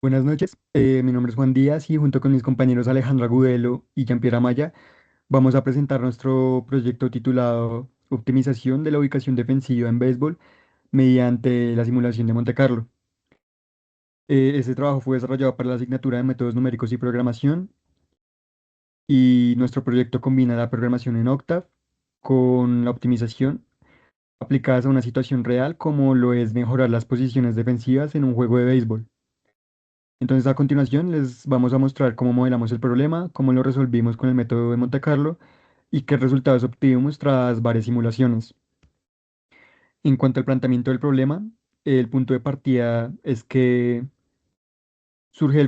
Buenas noches, mi nombre es Juan Díaz y junto con mis compañeros Alejandra Gudelo y Jean-Pierre Amaya vamos a presentar nuestro proyecto titulado Optimización de la ubicación defensiva en béisbol mediante la simulación de Monte Carlo. Este trabajo fue desarrollado para la asignatura de métodos numéricos y programación y nuestro proyecto combina la programación en Octave con la optimización aplicadas a una situación real como lo es mejorar las posiciones defensivas en un juego de béisbol. Entonces, a continuación, les vamos a mostrar cómo modelamos el problema, cómo lo resolvimos con el método de Monte Carlo y qué resultados obtuvimos tras varias simulaciones. En cuanto al planteamiento del problema, el punto de partida es que surge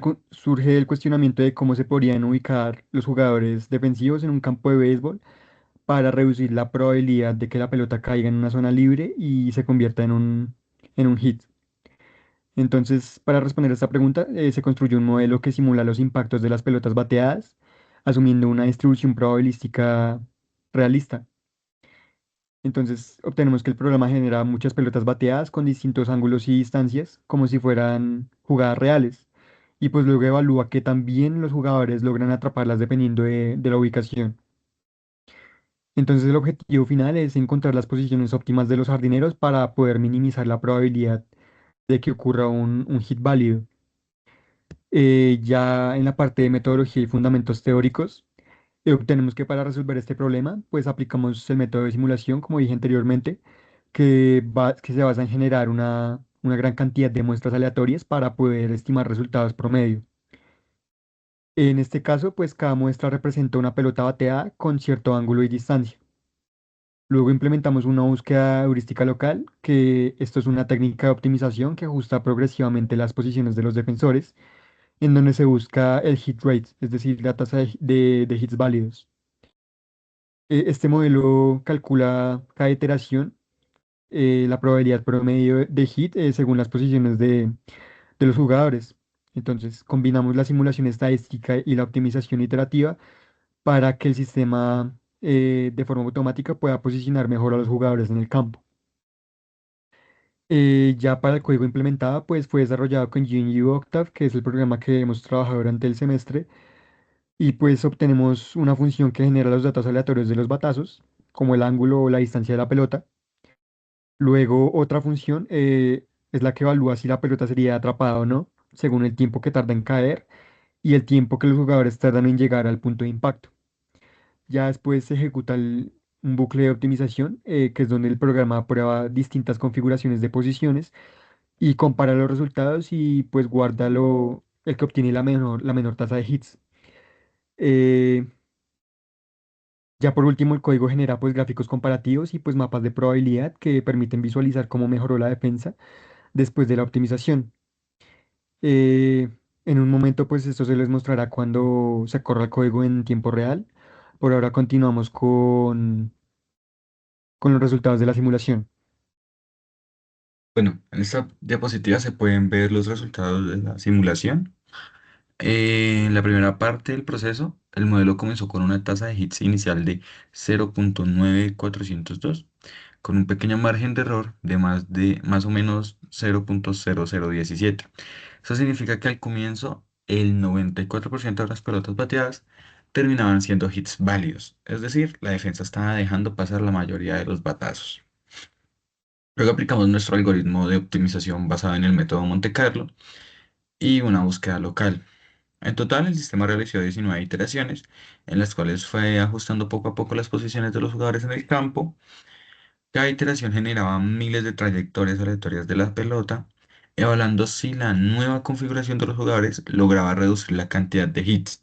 el cuestionamiento de cómo se podrían ubicar los jugadores defensivos en un campo de béisbol para reducir la probabilidad de que la pelota caiga en una zona libre y se convierta en un hit. Entonces, para responder a esta pregunta, se construyó un modelo que simula los impactos de las pelotas bateadas, asumiendo una distribución probabilística realista. Entonces, obtenemos que el programa genera muchas pelotas bateadas con distintos ángulos y distancias, como si fueran jugadas reales. Y pues luego evalúa que también los jugadores logran atraparlas dependiendo de la ubicación. Entonces, el objetivo final es encontrar las posiciones óptimas de los jardineros para poder minimizar la probabilidad de que ocurra un hit válido. Ya en la parte de metodología y fundamentos teóricos, obtenemos que para resolver este problema, pues aplicamos el método de simulación, como dije anteriormente, que se basa en generar una gran cantidad de muestras aleatorias para poder estimar resultados promedio. En este caso, pues cada muestra representa una pelota bateada con cierto ángulo y distancia. Luego implementamos una búsqueda heurística local, que esto es una técnica de optimización que ajusta progresivamente las posiciones de los defensores en donde se busca el hit rate, es decir, la tasa de hits válidos. Este modelo calcula cada iteración, la probabilidad promedio de hit según las posiciones de los jugadores. Entonces, combinamos la simulación estadística y la optimización iterativa para que el sistema de forma automática pueda posicionar mejor a los jugadores en el campo. Ya para el código implementado, pues fue desarrollado con GNU Octave, que es el programa que hemos trabajado durante el semestre. Y pues obtenemos una función que genera los datos aleatorios de los batazos, como el ángulo o la distancia de la pelota. Luego otra función es la que evalúa si la pelota sería atrapada o no, según el tiempo que tarda en caer y el tiempo que los jugadores tardan en llegar al punto de impacto. Ya después se ejecuta un bucle de optimización, que es donde el programa prueba distintas configuraciones de posiciones y compara los resultados y pues guarda el que obtiene la menor tasa de hits. Eh, Ya por último, el código genera pues gráficos comparativos y pues mapas de probabilidad que permiten visualizar cómo mejoró la defensa después de la optimización. Eh, en un momento pues esto se les mostrará cuando se corra el código en tiempo real. Por ahora continuamos con los resultados de la simulación. Bueno, en esta diapositiva se pueden ver los resultados de la simulación. En la primera parte del proceso, el modelo comenzó con una tasa de hits inicial de 0.9402, con un pequeño margen de error de más o menos 0.0017. Eso significa que al comienzo el 94% de las pelotas bateadas terminaban siendo hits válidos, es decir, la defensa estaba dejando pasar la mayoría de los batazos. Luego aplicamos nuestro algoritmo de optimización basado en el método Monte Carlo y una búsqueda local. En total, el sistema realizó 19 iteraciones, en las cuales fue ajustando poco a poco las posiciones de los jugadores en el campo. Cada iteración generaba miles de trayectorias aleatorias de la pelota, evaluando si la nueva configuración de los jugadores lograba reducir la cantidad de hits.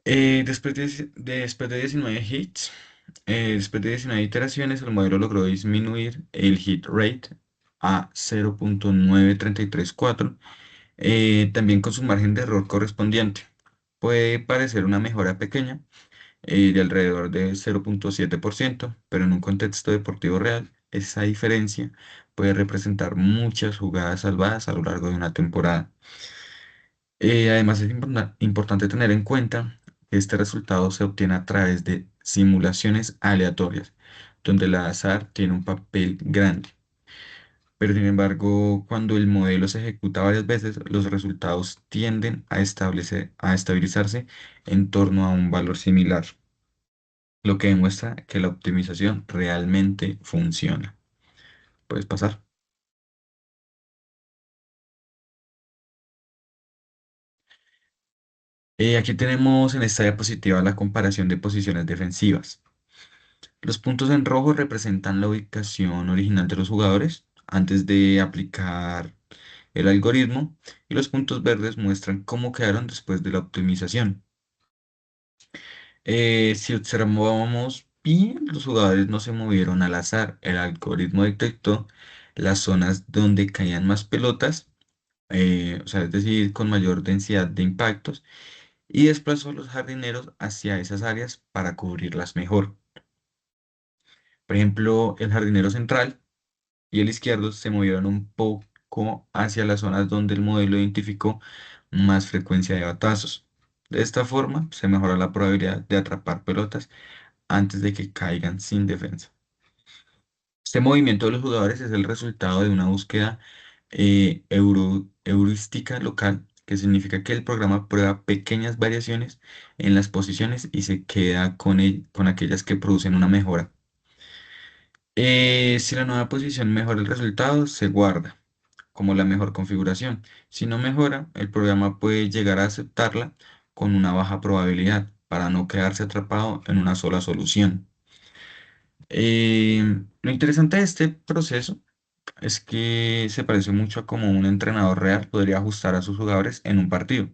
Después de 19 hits, después de 19 iteraciones, el modelo logró disminuir el hit rate a 0.9334, también con su margen de error correspondiente. Puede parecer una mejora pequeña, de alrededor de 0.7%, pero en un contexto deportivo real, esa diferencia puede representar muchas jugadas salvadas a lo largo de una temporada. Además, es importante tener en cuenta que este resultado se obtiene a través de simulaciones aleatorias, donde el azar tiene un papel grande. pero sin embargo, cuando el modelo se ejecuta varias veces, los resultados tienden a estabilizarse en torno a un valor similar, lo que demuestra que la optimización realmente funciona. Puedes pasar. Aquí tenemos en esta diapositiva la comparación de posiciones defensivas. Los puntos en rojo representan la ubicación original de los jugadores antes de aplicar el algoritmo y los puntos verdes muestran cómo quedaron después de la optimización. Si observamos bien, los jugadores no se movieron al azar. El algoritmo detectó las zonas donde caían más pelotas, o sea, es decir, con mayor densidad de impactos, y desplazó a los jardineros hacia esas áreas para cubrirlas mejor. Por ejemplo, el jardinero central y el izquierdo se movieron un poco hacia las zonas donde el modelo identificó más frecuencia de batazos. De esta forma, se mejora la probabilidad de atrapar pelotas antes de que caigan sin defensa. Este movimiento de los jugadores es el resultado de una búsqueda heurística local, que significa que el programa prueba pequeñas variaciones en las posiciones y se queda con aquellas que producen una mejora. Si la nueva posición mejora el resultado, se guarda como la mejor configuración. Si no mejora, el programa puede llegar a aceptarla con una baja probabilidad para no quedarse atrapado en una sola solución. Lo interesante de este proceso es que se parece mucho a cómo un entrenador real podría ajustar a sus jugadores en un partido.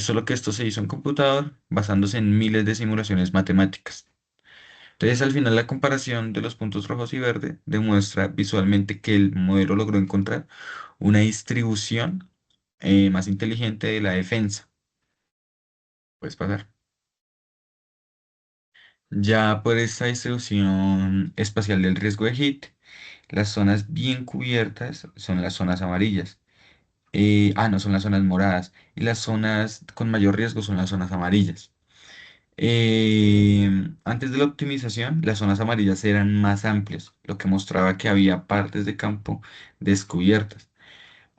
Solo que esto se hizo en computador basándose en miles de simulaciones matemáticas. Entonces, al final, la comparación de los puntos rojos y verdes demuestra visualmente que el modelo logró encontrar una distribución más inteligente de la defensa. Puedes pasar. Ya por esta distribución espacial del riesgo de hit, las zonas bien cubiertas son las zonas amarillas. No, son las zonas moradas. Y las zonas con mayor riesgo son las zonas amarillas. Antes de la optimización, las zonas amarillas eran más amplias, lo que mostraba que había partes de campo descubiertas.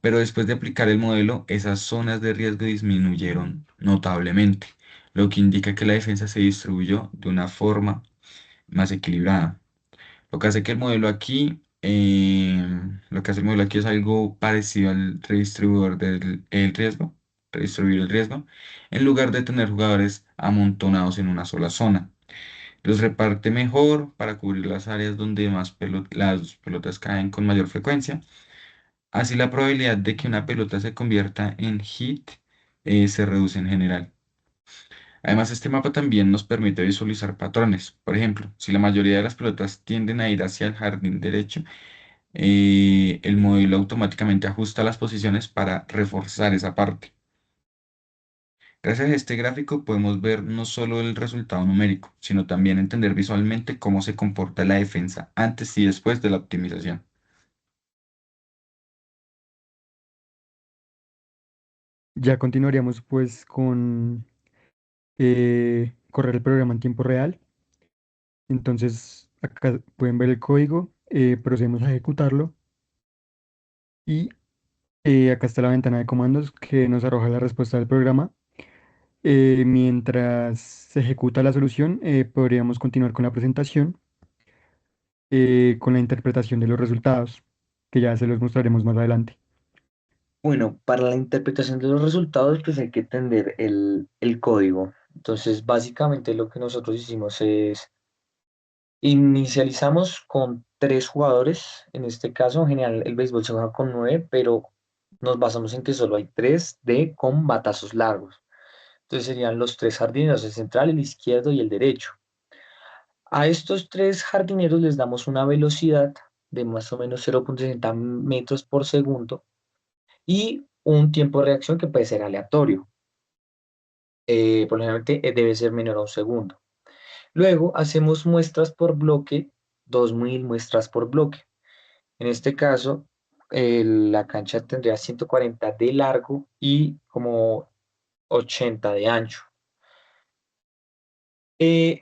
Pero después de aplicar el modelo, esas zonas de riesgo disminuyeron notablemente, lo que indica que la defensa se distribuyó de una forma más equilibrada. Lo que hace que el modelo aquí, lo que hace el modelo aquí es algo parecido al redistribuidor del el riesgo, redistribuir el riesgo, en lugar de tener jugadores amontonados en una sola zona. Los reparte mejor para cubrir las áreas donde las pelotas caen con mayor frecuencia. Así la probabilidad de que una pelota se convierta en hit se reduce en general. Además, este mapa también nos permite visualizar patrones. Por ejemplo, si la mayoría de las pelotas tienden a ir hacia el jardín derecho, el modelo automáticamente ajusta las posiciones para reforzar esa parte. Gracias a este gráfico podemos ver no solo el resultado numérico, sino también entender visualmente cómo se comporta la defensa antes y después de la optimización. Ya continuaríamos pues con correr el programa en tiempo real. Entonces acá pueden ver el código, procedemos a ejecutarlo y acá está la ventana de comandos que nos arroja la respuesta del programa. Mientras se ejecuta la solución, podríamos continuar con la presentación, con la interpretación de los resultados, que ya se los mostraremos más adelante. Bueno, para la interpretación de los resultados, pues hay que entender el código. Entonces, básicamente lo que nosotros hicimos es inicializamos con tres jugadores. En este caso, en general, el béisbol se juega con nueve, pero nos basamos en que solo hay tres de con batazos largos. Entonces serían los tres jardineros, el central, el izquierdo y el derecho. A estos tres jardineros les damos una velocidad de más o menos 0,60 metros por segundo y un tiempo de reacción que puede ser aleatorio. Por lo general debe ser menor a un segundo. Luego hacemos muestras por bloque, 2000 muestras por bloque. En este caso, la cancha tendría 140 de largo y como 80 de ancho.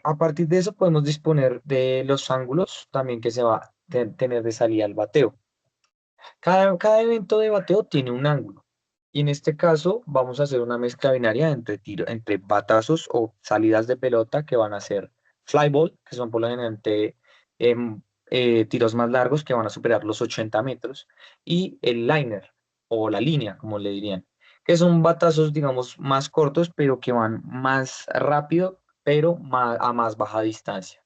A partir de eso podemos disponer de los ángulos también que se va a tener de salida al bateo. Cada evento de bateo tiene un ángulo. Y en este caso vamos a hacer una mezcla binaria entre batazos o salidas de pelota que van a ser fly ball, que son por lo general tiros más largos que van a superar los 80 metros, y el liner o la línea, como le dirían, que son batazos, digamos, más cortos, pero que van más rápido, pero a más baja distancia.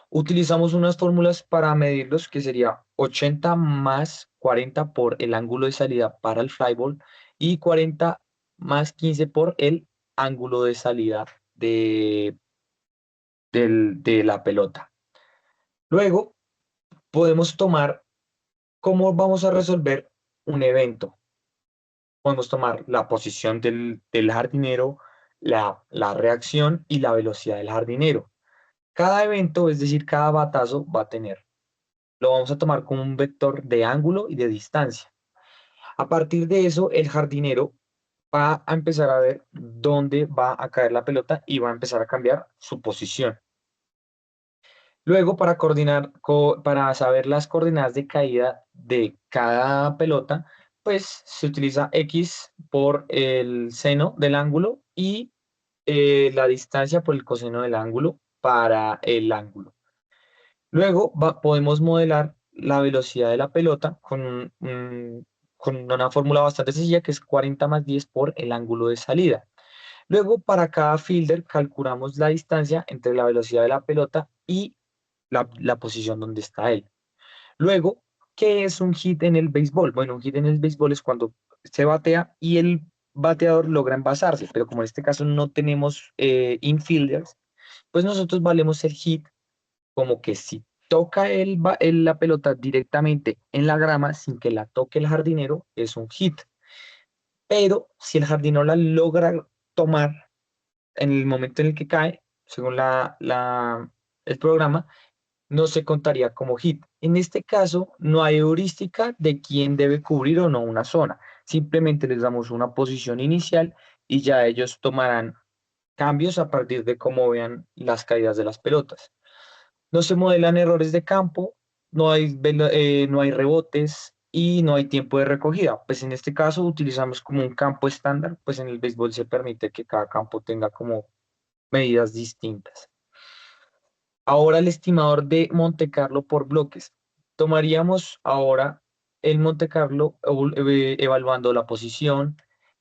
Utilizamos unas fórmulas para medirlos que sería 80 más 40 por el ángulo de salida para el flyball y 40 más 15 por el ángulo de salida de la pelota. Luego podemos tomar cómo vamos a resolver un evento. Podemos tomar la posición del jardinero, la reacción y la velocidad del jardinero. Cada evento, es decir, cada batazo va a tener lo vamos a tomar como un vector de ángulo y de distancia. A partir de eso, el jardinero va a empezar a ver dónde va a caer la pelota y va a empezar a cambiar su posición. Luego, para saber las coordenadas de caída de cada pelota, pues se utiliza X por el seno del ángulo y la distancia por el coseno del ángulo para el ángulo. Luego podemos modelar la velocidad de la pelota con una fórmula bastante sencilla que es 40 más 10 por el ángulo de salida. Luego, para cada fielder, calculamos la distancia entre la velocidad de la pelota y la posición donde está él. Luego, ¿qué es un hit en el béisbol? Bueno, un hit en el béisbol es cuando se batea y el bateador logra envasarse, pero como en este caso no tenemos infielders, pues nosotros valemos el hit como que si toca la pelota directamente en la grama sin que la toque el jardinero, es un hit. Pero si el jardinero la logra tomar en el momento en el que cae, según el programa, no se contaría como hit. En este caso, no hay heurística de quién debe cubrir o no una zona. Simplemente les damos una posición inicial y ya ellos tomarán cambios a partir de cómo vean las caídas de las pelotas. No se modelan errores de campo, no hay rebotes y no hay tiempo de recogida. Pues en este caso utilizamos como un campo estándar, pues en el béisbol se permite que cada campo tenga como medidas distintas. Ahora el estimador de Monte Carlo por bloques. Tomaríamos ahora el Monte Carlo evaluando la posición,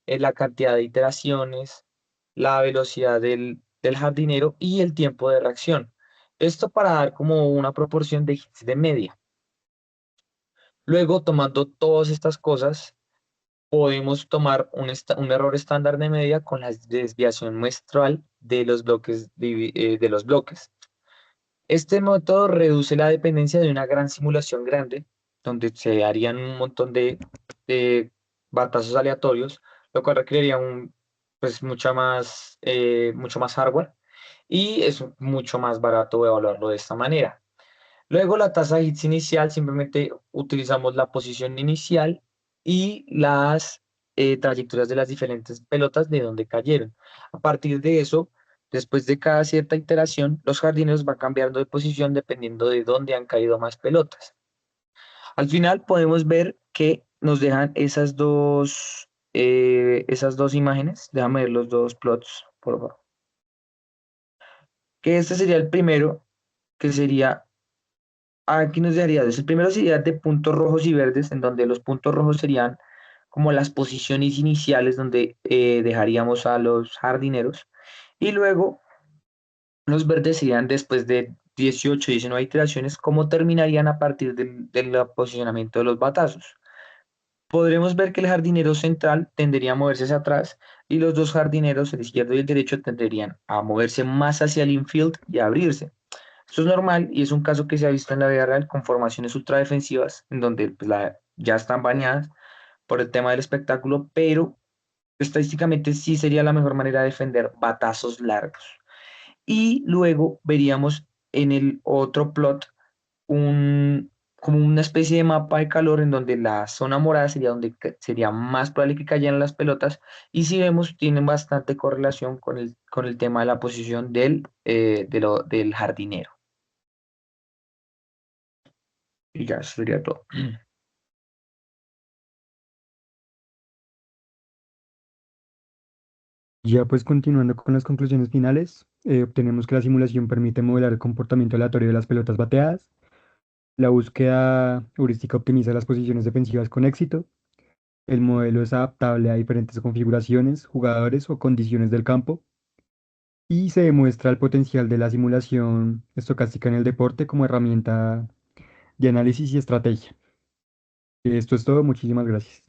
la cantidad de iteraciones, la velocidad del jardinero y el tiempo de reacción. Esto para dar como una proporción de hits de media. Luego, tomando todas estas cosas, podemos tomar un error estándar de media con la desviación muestral de los bloques. Este método reduce la dependencia de una gran simulación grande, donde se harían un montón de batazos aleatorios, lo cual requeriría pues mucho más hardware y es mucho más barato evaluarlo de esta manera. Luego la tasa de hits inicial, simplemente utilizamos la posición inicial y las trayectorias de las diferentes pelotas de donde cayeron. A partir de eso, después de cada cierta iteración, los jardineros van cambiando de posición dependiendo de dónde han caído más pelotas. Al final podemos ver que nos dejan esas dos imágenes. Déjame ver los dos plots, por favor. Que este sería el primero, que sería aquí nos daría dos. El primero sería de puntos rojos y verdes, en donde los puntos rojos serían como las posiciones iniciales donde dejaríamos a los jardineros. Y luego los verdes serían después de 18, 19 iteraciones, cómo terminarían a partir del posicionamiento de los batazos. Podremos ver que el jardinero central tendería a moverse hacia atrás y los dos jardineros, el izquierdo y el derecho, tenderían a moverse más hacia el infield y a abrirse. Esto es normal y es un caso que se ha visto en la vida real con formaciones ultradefensivas, en donde pues, ya están bañadas por el tema del espectáculo, pero estadísticamente sí sería la mejor manera de defender batazos largos. Y luego veríamos en el otro plot como una especie de mapa de calor en donde la zona morada sería donde sería más probable que cayeran las pelotas y si vemos tienen bastante correlación con el tema de la posición del jardinero. Y ya, eso sería todo. Ya pues continuando con las conclusiones finales, obtenemos que la simulación permite modelar el comportamiento aleatorio de las pelotas bateadas. La búsqueda heurística optimiza las posiciones defensivas con éxito. El modelo es adaptable a diferentes configuraciones, jugadores o condiciones del campo. Y se demuestra el potencial de la simulación estocástica en el deporte como herramienta de análisis y estrategia. Esto es todo, muchísimas gracias.